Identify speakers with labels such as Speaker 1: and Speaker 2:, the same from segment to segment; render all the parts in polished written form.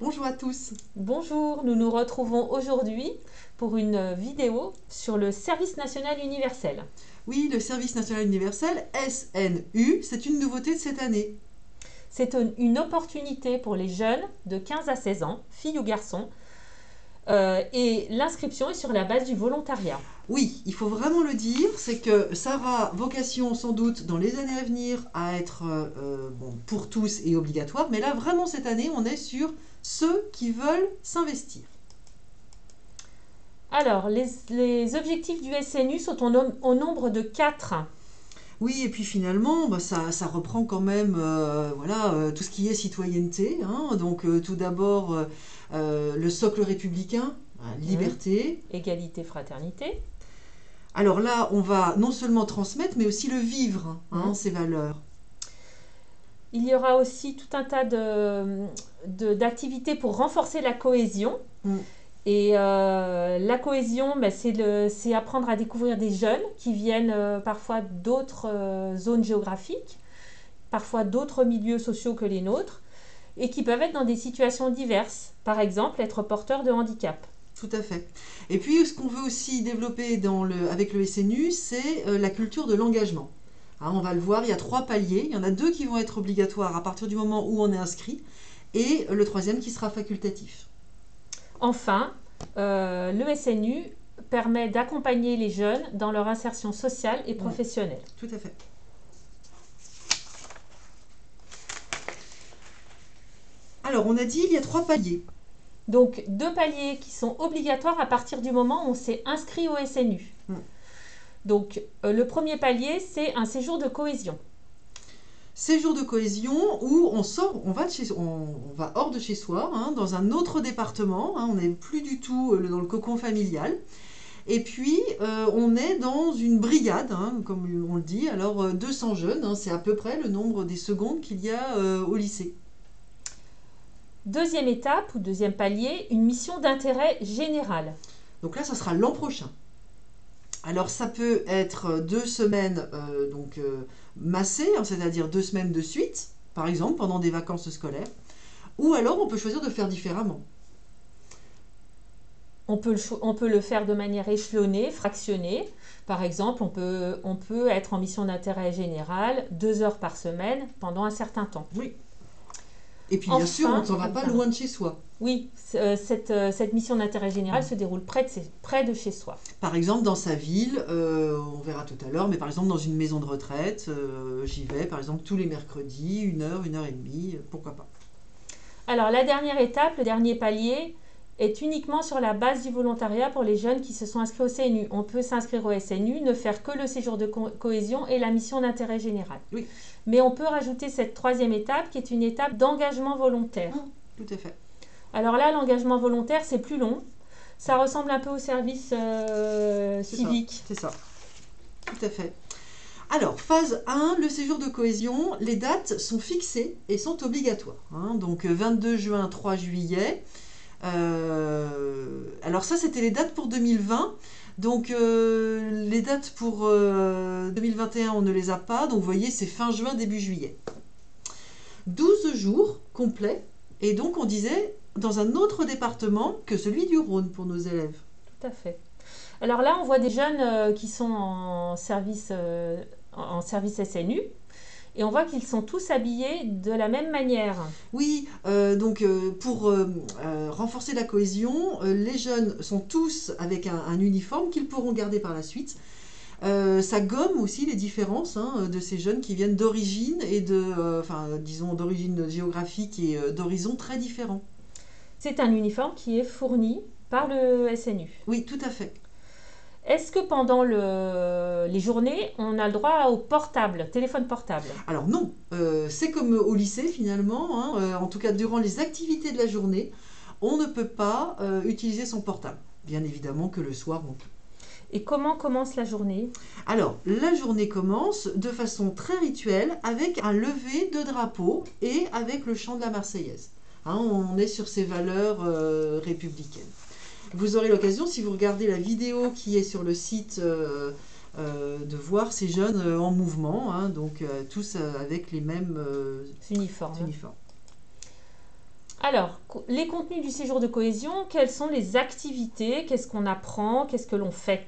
Speaker 1: Bonjour à tous.
Speaker 2: Bonjour, nous nous retrouvons aujourd'hui pour une vidéo sur le service national universel.
Speaker 1: Oui, le service national universel, SNU, c'est une nouveauté de cette année.
Speaker 2: C'est une opportunité pour les jeunes de 15 à 16 ans, filles ou garçons, et l'inscription est sur la base du volontariat.
Speaker 1: Oui, il faut vraiment le dire, c'est que ça aura vocation sans doute dans les années à venir à être pour tous et obligatoire, mais là vraiment cette année on est sur ceux qui veulent s'investir.
Speaker 2: Alors, les objectifs du SNU sont au nombre de 4.
Speaker 1: Oui, et puis finalement, ça reprend quand même tout ce qui est citoyenneté, hein. Donc tout d'abord le socle républicain, liberté.
Speaker 2: Égalité, fraternité.
Speaker 1: Alors là, on va non seulement transmettre, mais aussi le vivre, ces valeurs.
Speaker 2: Il y aura aussi tout un tas d'activités pour renforcer la cohésion. Et la cohésion, c'est apprendre à découvrir des jeunes qui viennent parfois d'autres zones géographiques, parfois d'autres milieux sociaux que les nôtres, et qui peuvent être dans des situations diverses. Par exemple, être porteur de handicap.
Speaker 1: Tout à fait. Et puis, ce qu'on veut aussi développer avec le SNU, c'est la culture de l'engagement. Hein, on va le voir, il y a 3 paliers. Il y en a 2 qui vont être obligatoires à partir du moment où on est inscrit, et le 3e qui sera facultatif.
Speaker 2: Enfin, le SNU permet d'accompagner les jeunes dans leur insertion sociale et professionnelle.
Speaker 1: Tout à fait. Alors, on a dit il y a 3 paliers.
Speaker 2: Donc, 2 paliers qui sont obligatoires à partir du moment où on s'est inscrit au SNU. Donc, le premier palier, c'est un séjour de cohésion.
Speaker 1: Séjour de cohésion où on va hors de chez soi, dans un autre département, on n'est plus du tout dans le cocon familial. Et puis, on est dans une brigade, comme on le dit, alors 200 jeunes, c'est à peu près le nombre des secondes qu'il y a au lycée.
Speaker 2: Deuxième étape ou deuxième palier, une mission d'intérêt général.
Speaker 1: Donc là, ça sera l'an prochain. Alors ça peut être 2 semaines massées, c'est-à-dire 2 semaines de suite, par exemple pendant des vacances scolaires, ou alors on peut choisir de faire différemment.
Speaker 2: On peut le faire de manière échelonnée, fractionnée. Par exemple, on peut être en mission d'intérêt général 2 heures par semaine pendant un certain temps.
Speaker 1: Oui. Et puis bien sûr, on ne s'en va pas loin de chez soi.
Speaker 2: Oui, cette mission d'intérêt général se déroule près de chez soi.
Speaker 1: Par exemple, dans sa ville, on verra tout à l'heure, mais par exemple dans une maison de retraite, j'y vais par exemple tous les mercredis, 1 heure, 1 heure et demie, pourquoi pas.
Speaker 2: Alors la dernière étape, le dernier palier, est uniquement sur la base du volontariat pour les jeunes qui se sont inscrits au CNU. On peut s'inscrire au SNU, ne faire que le séjour de cohésion et la mission d'intérêt général.
Speaker 1: Oui.
Speaker 2: Mais on peut rajouter cette 3e étape qui est une étape d'engagement volontaire.
Speaker 1: Tout à fait.
Speaker 2: Alors là, l'engagement volontaire, c'est plus long. Ça ressemble un peu au service civique.
Speaker 1: C'est ça. Tout à fait. Alors, phase 1, le séjour de cohésion, les dates sont fixées et sont obligatoires. Donc 22 juin, 3 juillet. Alors ça, c'était les dates pour 2020. Donc les dates pour 2021, on ne les a pas. Donc vous voyez, c'est fin juin, début juillet. 12 jours complets. Et donc on disait dans un autre département que celui du Rhône pour nos élèves.
Speaker 2: Tout à fait. Alors là, on voit des jeunes qui sont en service SNU. Et on voit qu'ils sont tous habillés de la même manière.
Speaker 1: Oui, pour renforcer la cohésion, les jeunes sont tous avec un uniforme qu'ils pourront garder par la suite. Ça gomme aussi les différences de ces jeunes qui viennent d'origine et d'origine géographique et d'horizons très différents.
Speaker 2: C'est un uniforme qui est fourni par le SNU.
Speaker 1: Oui, tout à fait.
Speaker 2: Est-ce que pendant les journées, on a le droit au téléphone portable?
Speaker 1: Alors non, c'est comme au lycée finalement, en tout cas durant les activités de la journée, on ne peut pas utiliser son portable. Bien évidemment que le soir on peut.
Speaker 2: Et comment commence la journée?
Speaker 1: Alors, la journée commence de façon très rituelle avec un lever de drapeau et avec le chant de la Marseillaise. On est sur ces valeurs républicaines. Vous aurez l'occasion, si vous regardez la vidéo qui est sur le site, de voir ces jeunes en mouvement, tous avec les mêmes
Speaker 2: uniformes. Alors, les contenus du séjour de cohésion, quelles sont les activités? Qu'est-ce qu'on apprend? Qu'est-ce que l'on fait?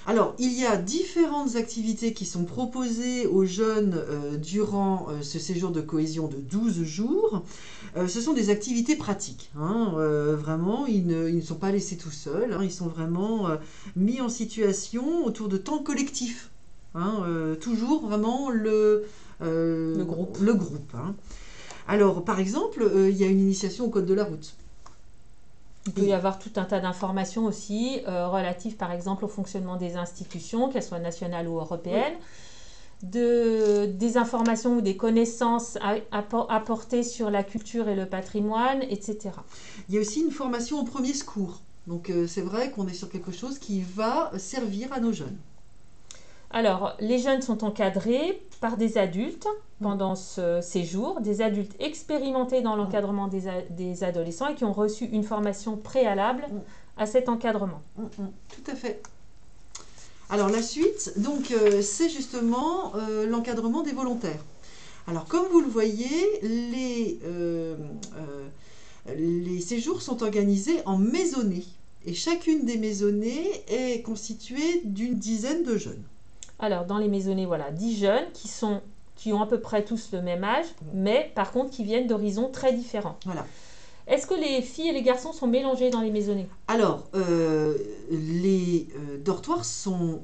Speaker 1: Alors, il y a différentes activités qui sont proposées aux jeunes durant ce séjour de cohésion de 12 jours. Ce sont des activités pratiques, hein, vraiment, ils ne sont pas laissés tout seuls, hein, ils sont vraiment mis en situation autour de temps collectifs, hein, toujours vraiment
Speaker 2: Le groupe.
Speaker 1: le groupe, hein. Alors, par exemple, il y a une initiation au code de la route.
Speaker 2: Il peut y avoir tout un tas d'informations aussi relatives par exemple au fonctionnement des institutions, qu'elles soient nationales ou européennes, des informations ou des connaissances apportées sur la culture et le patrimoine, etc.
Speaker 1: Il y a aussi une formation aux premiers secours. Donc c'est vrai qu'on est sur quelque chose qui va servir à nos jeunes.
Speaker 2: Alors, les jeunes sont encadrés par des adultes pendant ce séjour, des adultes expérimentés dans l'encadrement des adolescents et qui ont reçu une formation préalable à cet encadrement.
Speaker 1: Tout à fait. Alors la suite, donc c'est justement l'encadrement des volontaires. Alors comme vous le voyez, les séjours sont organisés en maisonnées. Et chacune des maisonnées est constituée d'une dizaine de jeunes.
Speaker 2: Alors, dans les maisonnées, voilà, 10 jeunes qui ont à peu près tous le même âge, mais par contre qui viennent d'horizons très différents.
Speaker 1: Voilà.
Speaker 2: Est-ce que les filles et les garçons sont mélangés dans les maisonnées?
Speaker 1: Alors, les dortoirs sont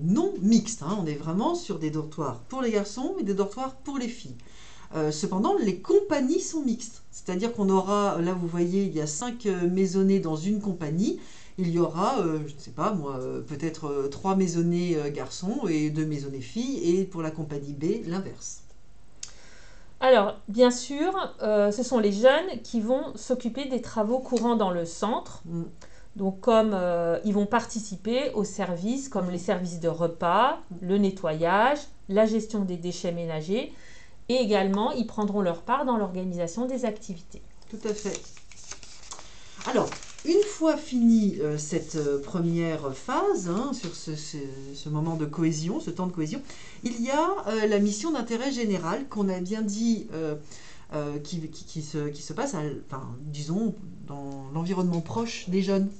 Speaker 1: non mixtes, hein. On est vraiment sur des dortoirs pour les garçons et des dortoirs pour les filles. Cependant, les compagnies sont mixtes. C'est-à-dire qu'on aura, là vous voyez, il y a 5 maisonnées dans une compagnie. Il y aura, je ne sais pas moi, peut-être 3 maisonnées garçons et 2 maisonnées filles. Et pour la compagnie B, l'inverse.
Speaker 2: Alors, bien sûr, ce sont les jeunes qui vont s'occuper des travaux courants dans le centre. Donc, comme ils vont participer aux services, comme les services de repas, le nettoyage, la gestion des déchets ménagers. Et également, ils prendront leur part dans l'organisation des activités.
Speaker 1: Tout à fait. Alors, une fois finie cette première phase, hein, sur ce moment de cohésion, ce temps de cohésion, il y a la mission d'intérêt général qu'on a bien dit qui se passe, disons, dans l'environnement proche des jeunes.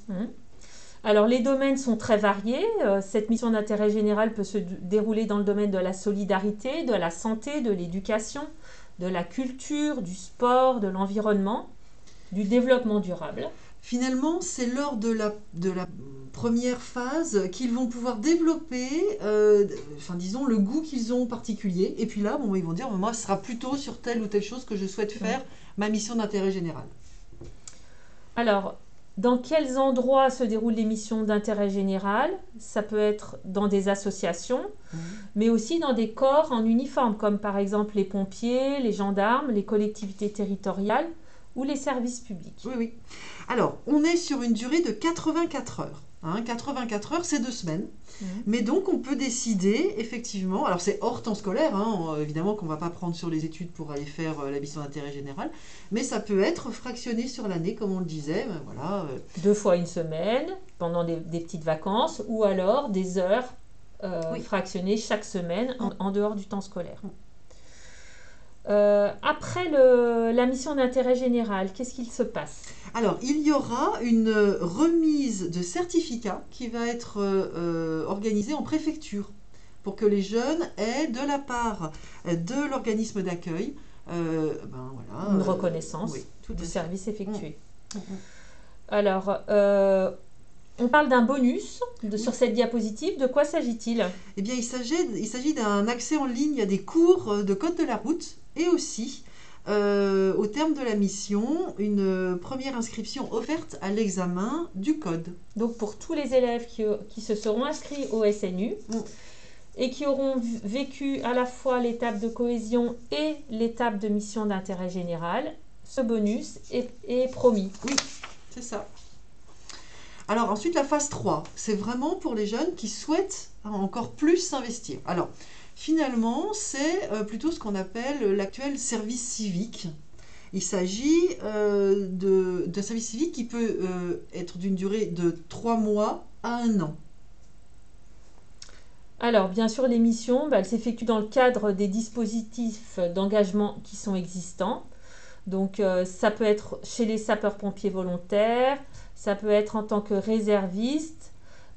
Speaker 2: Alors, les domaines sont très variés. Cette mission d'intérêt général peut se dérouler dans le domaine de la solidarité, de la santé, de l'éducation, de la culture, du sport, de l'environnement, du développement durable.
Speaker 1: Finalement, c'est lors de la première phase qu'ils vont pouvoir développer, disons, le goût qu'ils ont particulier. Et puis là, bon, ils vont dire, moi, ce sera plutôt sur telle ou telle chose que je souhaite faire, ma mission d'intérêt général.
Speaker 2: Alors, dans quels endroits se déroulent les missions d'intérêt général? Ça peut être dans des associations, mais aussi dans des corps en uniforme, comme par exemple les pompiers, les gendarmes, les collectivités territoriales ou les services publics.
Speaker 1: Oui. Alors, on est sur une durée de 84 heures. 84 heures, c'est 2 semaines. Mais donc, on peut décider, effectivement, alors c'est hors temps scolaire, hein, évidemment qu'on ne va pas prendre sur les études pour aller faire la mission d'intérêt général, mais ça peut être fractionné sur l'année, comme on le disait. Voilà.
Speaker 2: 2 fois une semaine, pendant des petites vacances, ou alors des heures fractionnées chaque semaine en dehors du temps scolaire. Après la mission d'intérêt général, qu'est-ce qu'il se passe?
Speaker 1: Alors, il y aura une remise de certificat qui va être organisée en préfecture pour que les jeunes aient de la part de l'organisme d'accueil
Speaker 2: une reconnaissance du service effectué. Alors, on parle d'un bonus sur cette diapositive. De quoi s'agit-il?
Speaker 1: Eh bien, il s'agit d'un accès en ligne à des cours de code de la route et aussi, au terme de la mission, une première inscription offerte à l'examen du code.
Speaker 2: Donc, pour tous les élèves qui se seront inscrits au SNU et qui auront vécu à la fois l'étape de cohésion et l'étape de mission d'intérêt général, ce bonus est promis.
Speaker 1: Oui, c'est ça. Alors ensuite, la phase 3, c'est vraiment pour les jeunes qui souhaitent encore plus s'investir. Alors, finalement, c'est plutôt ce qu'on appelle l'actuel service civique. Il s'agit d'un service civique qui peut être d'une durée de 3 mois à 1 an.
Speaker 2: Alors, bien sûr, les missions, elles s'effectuent dans le cadre des dispositifs d'engagement qui sont existants. Donc, ça peut être chez les sapeurs-pompiers volontaires, ça peut être en tant que réserviste,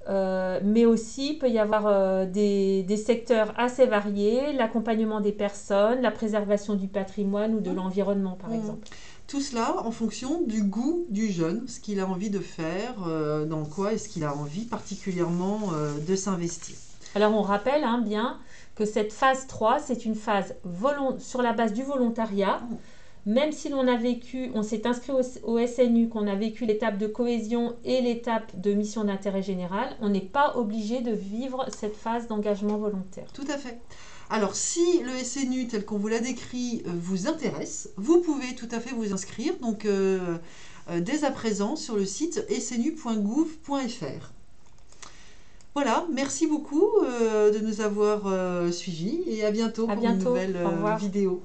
Speaker 2: mais aussi il peut y avoir des secteurs assez variés, l'accompagnement des personnes, la préservation du patrimoine ou de l'environnement, par exemple.
Speaker 1: Tout cela en fonction du goût du jeune, ce qu'il a envie de faire, dans quoi est-ce qu'il a envie particulièrement de s'investir.
Speaker 2: Alors, on rappelle bien que cette phase 3, c'est une phase sur la base du volontariat. Même si on s'est inscrit au SNU, qu'on a vécu l'étape de cohésion et l'étape de mission d'intérêt général, on n'est pas obligé de vivre cette phase d'engagement volontaire.
Speaker 1: Tout à fait. Alors, si le SNU tel qu'on vous l'a décrit vous intéresse, vous pouvez tout à fait vous inscrire donc, dès à présent sur le site snu.gouv.fr. Voilà, merci beaucoup de nous avoir suivis et à bientôt pour une nouvelle vidéo.